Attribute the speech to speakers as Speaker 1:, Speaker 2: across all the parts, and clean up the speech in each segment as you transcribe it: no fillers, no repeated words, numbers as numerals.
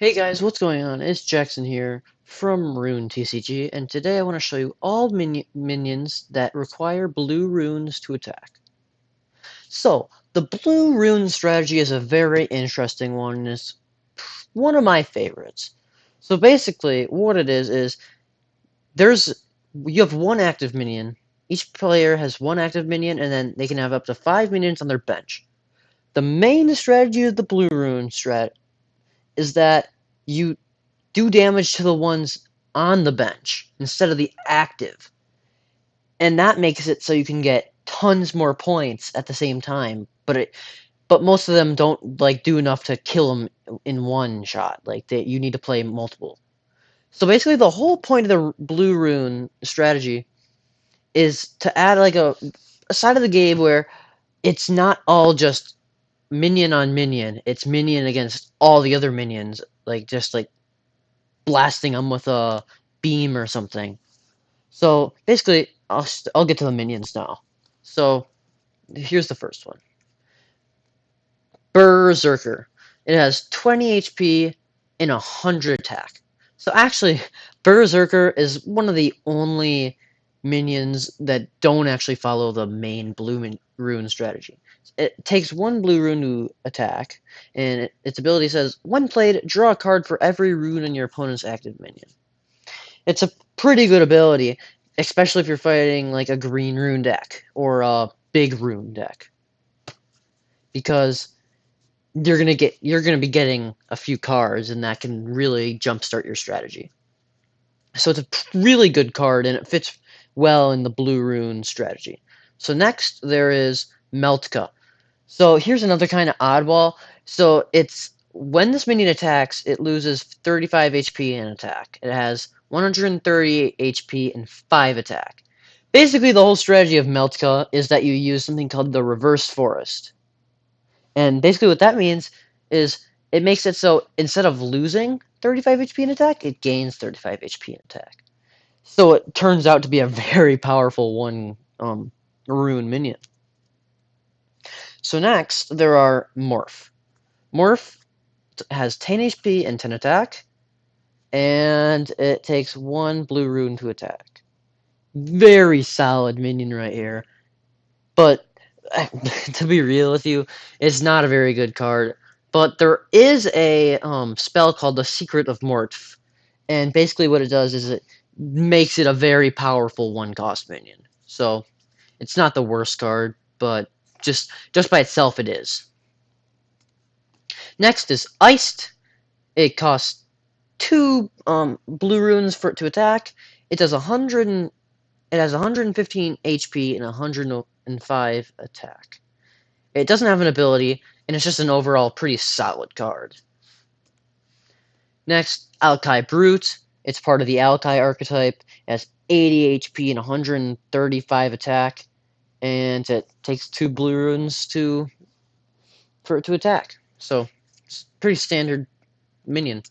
Speaker 1: Hey guys, what's going on? It's Jackson here from Rune TCG, and today I want to show you all minions that require blue runes to attack. So, the blue rune strategy is a very interesting one, and it's one of my favorites. So basically, what it is there's you have one active minion. Each player has one active minion, and then they can have up to 5 minions on their bench. The main strategy of the blue rune strat is that you do damage to the ones on the bench instead of the active. And that makes it so you can get tons more points at the same time, but most of them don't like do enough to kill them in one shot. You need to play multiple. So basically the whole point of the blue rune strategy is to add like a side of the game where it's not all just minion on minion. It's minion against all the other minions, just blasting them with a beam or something. So basically, I'll get to the minions now. So here's the first one, Berserker. It has 20 HP and 100 attack. So actually, Berserker is one of the only minions that don't actually follow the main blue rune strategy. It takes one blue rune to attack, and its ability says, when played, draw a card for every rune in your opponent's active minion. It's a pretty good ability, especially if you're fighting like a green rune deck or a big rune deck, because you're gonna be getting a few cards, and that can really jumpstart your strategy. So it's a really good card, and it fits well in the blue rune strategy. So next there is Meltka. So here's another kind of oddball. So it's when this minion attacks, it loses 35 HP in attack. It has 130 HP and 5 attack. Basically, the whole strategy of Meltka is that you use something called the Reverse Forest. And basically what that means is it makes it so instead of losing 35 HP in attack, it gains 35 HP in attack. So it turns out to be a very powerful one rune minion. So next, there are Morph. Morph has 10 HP and 10 attack, and it takes 1 blue rune to attack. Very solid minion right here. But to be real with you, it's not a very good card. But there is a spell called the Secret of Morph, and basically what it does is it makes it a very powerful one-cost minion. So it's not the worst card, but just by itself it is. Next is Iced. It costs 2 blue runes for it to attack. It does 100 and it has 115 HP and 105 attack. It doesn't have an ability, and it's just an overall pretty solid card. Next, Alkai Brute. It's part of the Alkai archetype. It has 80 HP and 135 attack, and it takes 2 blue runes for it to attack. So, it's pretty standard minion.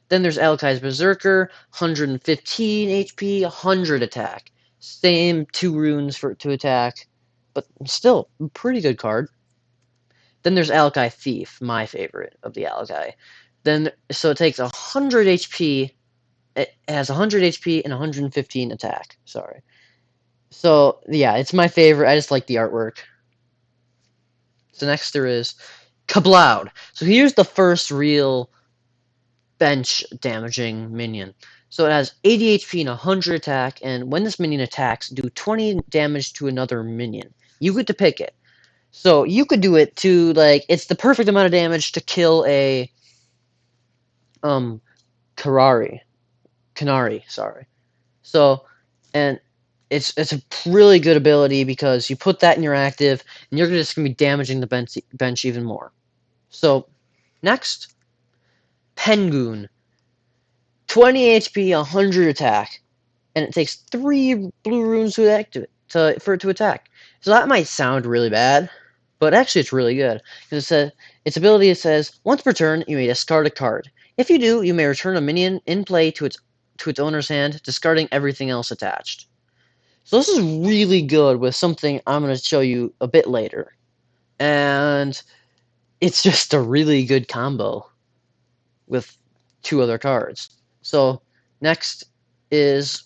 Speaker 1: Then there's Alkai's Berserker, 115 HP, 100 attack. Same 2 runes for it to attack, but still, a pretty good card. Then there's Alkai Thief, my favorite of the Alkai. So it takes 100 HP, it has 100 HP and 115 attack, sorry. So, yeah, it's my favorite, I just like the artwork. So next there is Kabloud. So here's the first real bench damaging minion. So it has 80 HP and 100 attack, and when this minion attacks, do 20 damage to another minion. You get to pick it. So you could do it to, like, it's the perfect amount of damage to kill a Canary, sorry. So, and it's a really good ability because you put that in your active, and you're just gonna be damaging the bench even more. So, next, Penguin. 20 HP, 100 attack, and it takes 3 blue runes to activate for it to attack. So that might sound really bad, but actually it's really good. Because its ability says, once per turn, you may discard a card. If you do, you may return a minion in play to its owner's hand, discarding everything else attached. So this is really good with something I'm going to show you a bit later. And it's just a really good combo with 2 other cards. So next is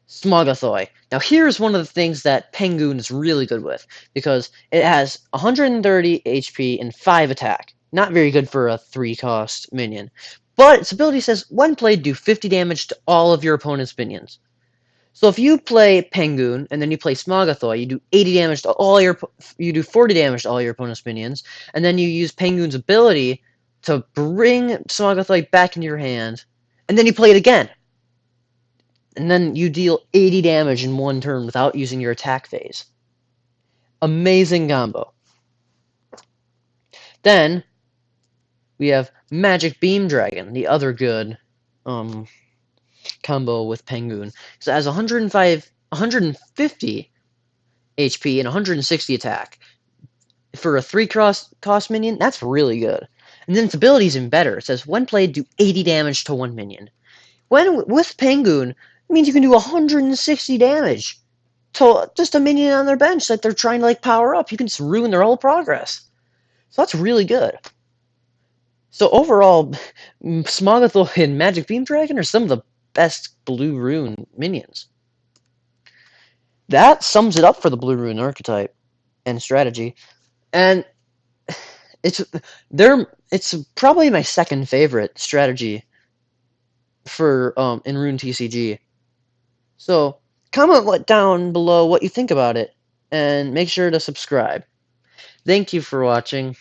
Speaker 1: Smogathoy. Now here's one of the things that Penguin is really good with, because it has 130 HP and 5 attack. Not very good for a 3-cost minion. But its ability says, when played, do 50 damage to all of your opponent's minions. So if you play Penguin and then you play Smogathoy, you do 80 damage to all your, you do 40 damage to all your opponent's minions, and then you use Penguin's ability to bring Smogathoy back into your hand, and then you play it again. And then you deal 80 damage in one turn without using your attack phase. Amazing combo. Then we have Magic Beam Dragon, the other good combo with Penguin. So it has 150 HP and 160 attack. For a 3-cost minion, that's really good. And then its ability is even better. It says, when played, do 80 damage to one minion. With Penguin, it means you can do 160 damage to just a minion on their bench that they're trying to power up. You can just ruin their whole progress. So that's really good. So overall, Smogathoy and Magic Beam Dragon are some of the best Blue Rune minions. That sums it up for the Blue Rune archetype and strategy. And it's probably my second favorite strategy for in Rune TCG. So comment down below what you think about it, and make sure to subscribe. Thank you for watching.